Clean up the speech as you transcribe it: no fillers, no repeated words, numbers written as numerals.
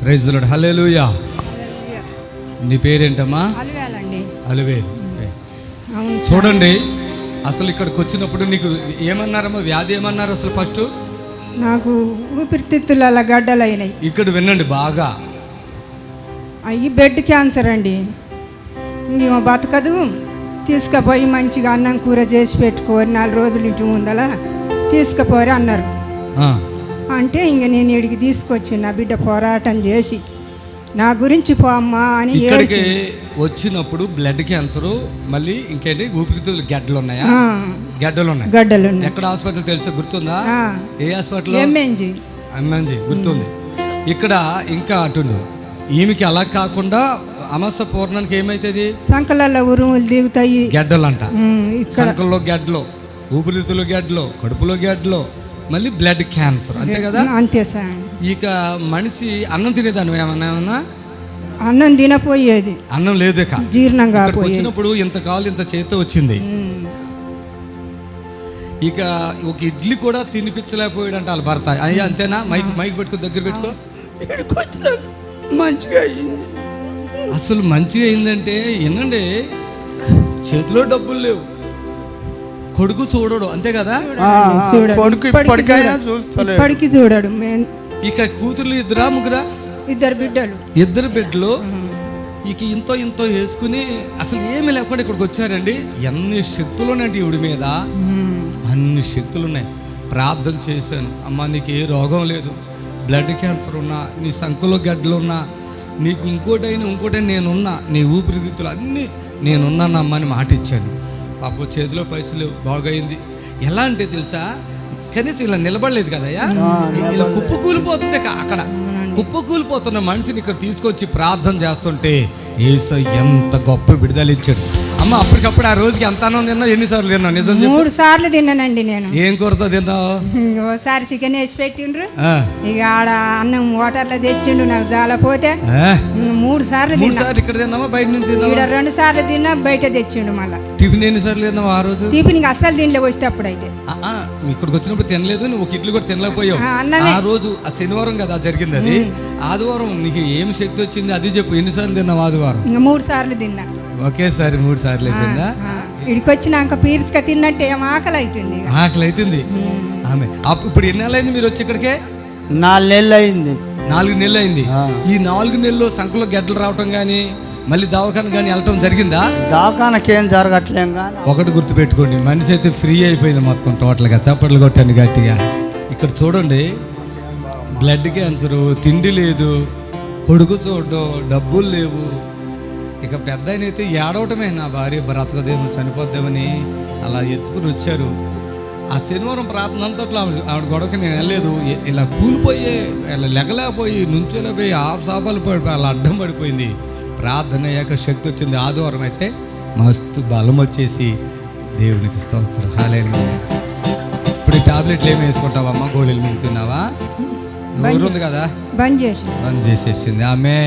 Praise the lord. హల్లెలూయా. నీ పేరేంటమ్మా? అలివేలండి. అలివేలు. చూడండి, అసలు ఇక్కడికి వచ్చినప్పుడు నీకు ఏమన్నారమ్మా? వ్యాధి ఏమన్నారు అసలు ఫస్ట్? నాకు ఊపిరితిత్తుల గడ్డలు అయినాయి. ఇక్కడ వినండి బాగా, అయ్యి బెడ్ క్యాన్సర్ అండి. ఇంకేమో బతకదు, తీసుకుపోయి మంచిగా అన్నం కూర చేసి పెట్టుకోరు, 4 రోజులు ఇంటి ముందల తీసుకుపోరు అన్నారు. అంటే ఇంక నేను ఇడికి తీసుకొచ్చి నా బిడ్డ పోరాటం చేసి నా గురించి పో అమ్మా అని. ఇక్కడికి వచ్చినప్పుడు బ్లడ్ క్యాన్సర్, మళ్ళీ ఇంకేంటి ఊపిరితిత్తులు గడ్డలు ఉన్నాయా? గడ్డలు ఉన్నాయి. ఎక్కడ హాస్పిటల్ తెలుసా? గుర్తుందా? ఏ హాస్పిటల్? ఎంఎన్జి గుర్తుంది. ఇక్కడ ఇంకా అటుండు. ఈమెకి అలా కాకుండా అమాస పూర్ణానికి ఏమైతుంది? సంకలలో ఉరుములు దిగుతాయి, గడ్డలు అంట. సంకల్లో గడ్డలు, ఊపిరితిత్తులు గడ్డలు, కడుపులో గడ్డలు, మళ్ళీ బ్లడ్ క్యాన్సర్. అంతే కదా? అంతే సార్. ఇక మనిషి అన్నం తినేదాన్ని ఏమన్నా? అన్నం తినపోయేది, అన్నం లేదు. ఇక జీర్ణంగా వచ్చినప్పుడు ఇంతకాలం ఇంత చేత వచ్చింది. ఇక ఒక ఇడ్లీ కూడా తినిపించలేకపోయాడు అంట వాళ్ళ భర్త. అయ్యా అంతేనా? మైక్ పెట్టుకో, దగ్గర పెట్టుకో. మంచిగా అయింది. అసలు మంచిగా అయిందంటే వినండి, చేతిలో డబ్బులు లేవు, కొడుకు చూడడు, అంతే కదా? ఇప్పటికి చూడడు. ఇక కూతుర్లు ఇద్దరా ముగ్గురా? ఇద్దరు బిడ్డలు. ఇక ఇంతో వేసుకుని అసలు ఏమి లేకుండా ఇక్కడికి వచ్చారండి. ఎన్ని శక్తులు ఉన్నాయంటే ఈవిడి మీద, అన్ని శక్తులు ఉన్నాయి. ప్రార్థన చేశాను, అమ్మ నీకు ఏ రోగం లేదు, బ్లడ్ క్యాన్సర్ ఉన్నా, నీ సంకలో గడ్డలు ఉన్నా, నీకు ఇంకోటైనా నేనున్నా, నీ ఊపిరితిత్తులు అన్నీ నేనున్నానమ్మా అని మాట ఇచ్చాను. పాప చేతిలో పైసలు బాగైంది. ఎలా అంటే తెలుసా, కనీసం ఇలా నిలబడలేదు కదయ్యా, ఇలా కుప్పకూలిపోతుంది. అక్కడ కుప్పకూలిపోతున్న మనిషిని ఇక్కడ తీసుకొచ్చి ప్రార్థన చేస్తుంటే యేసయ్య ఎంత గొప్ప విడుదల ఇచ్చాడు. అమ్మ అప్పటికప్పుడు ఆ రోజుకి ఎంత అన్నం తిన్నా? ఎన్నిసార్లు తిన్నావు? నిజం చెప్పు. 3 సార్లు తిన్నానండి నేను. ఏం కూరతో తిన్నావు? ఒకసారి చికెన్ వేసి పెట్టిండ్రు, ఇక ఆడ అన్నం వాటర్లో తెచ్చిండు, నాకు జాలపోతే 3 సార్లు. ఇక్కడ తిన్నావా? బయట నుంచి 2 సార్లు తిన్నా, బయట తెచ్చిండు. మళ్ళీ టిఫిన్ ఎన్నిసార్లు తిన్నావు ఆ రోజు? టిఫిన్ అస్సలు తినలే. వచ్చేటప్పుడు అయితే ఇక్కడికి వచ్చినప్పుడు తినలేదు, నువ్వు ఒక ఇడ్లీ కూడా తినలేకపోయావు. ఆ రోజు శనివారం కదా జరిగింది అది. ఆదివారం నీకు ఏమి శక్తి వచ్చింది అది చెప్పు. ఎన్నిసార్లు తిన్నావు ఆదివారం? 3 సార్లు తిన్నా. ఒకేసారి 3 సార్లు అయిపోయిందా? ఇడికి వచ్చినాక పీర్స్గా తిన్నట్టు ఏం ఆకలి అవుతుంది. ఆమె ఇప్పుడు ఎన్ని నెలలు అయింది మీరు వచ్చి ఇక్కడికే? 4 నెలలు అయింది. 4 నెలలు అయింది. ఈ 4 నెలల్లో సంకలో గడ్డలు రావటం కానీ, మళ్ళీ దవాఖాన కానీ వెళ్ళటం జరిగిందా? దవాఖానకి ఏం జరగట్లేం. కానీ ఒకటి గుర్తుపెట్టుకోండి, మనిషి అయితే ఫ్రీ అయిపోయింది మొత్తం టోటల్గా. చప్పట్లు కొట్టండి గట్టిగా. ఇక్కడ చూడండి, బ్లడ్ క్యాన్సరు, తిండి లేదు, కొడుకు చూడడం, డబ్బులు లేవు. ఇక పెద్ద ఆయన అయితే ఏడవటమే, నా భార్య బ్రతకదేమో, చనిపోద్దామని అలా ఎత్తుకుని వచ్చారు. ఆ శనివారం ప్రార్థన అంతట్లో ఆవిడ గొడవకి నేను వెళ్ళలేదు. ఇలా కూలిపోయి, ఇలా లెగలేకపోయి, నుంచోలేకపోయి, ఆపసాపాలు పడిపోయి అలా అడ్డం పడిపోయింది. ప్రార్థన అయ్యాక శక్తి వచ్చింది. ఆదివారం అయితే మస్తు బలం వచ్చేసి దేవునికి స్తోత్రం. హల్లెలూయా. ఇప్పుడు ఈ టాబ్లెట్లు ఏమి వేసుకుంటావమ్మా? గోళీలు మింగుతున్నావా? ఊరుంది కదా, బంద్ చేసేసింది. ఆమె.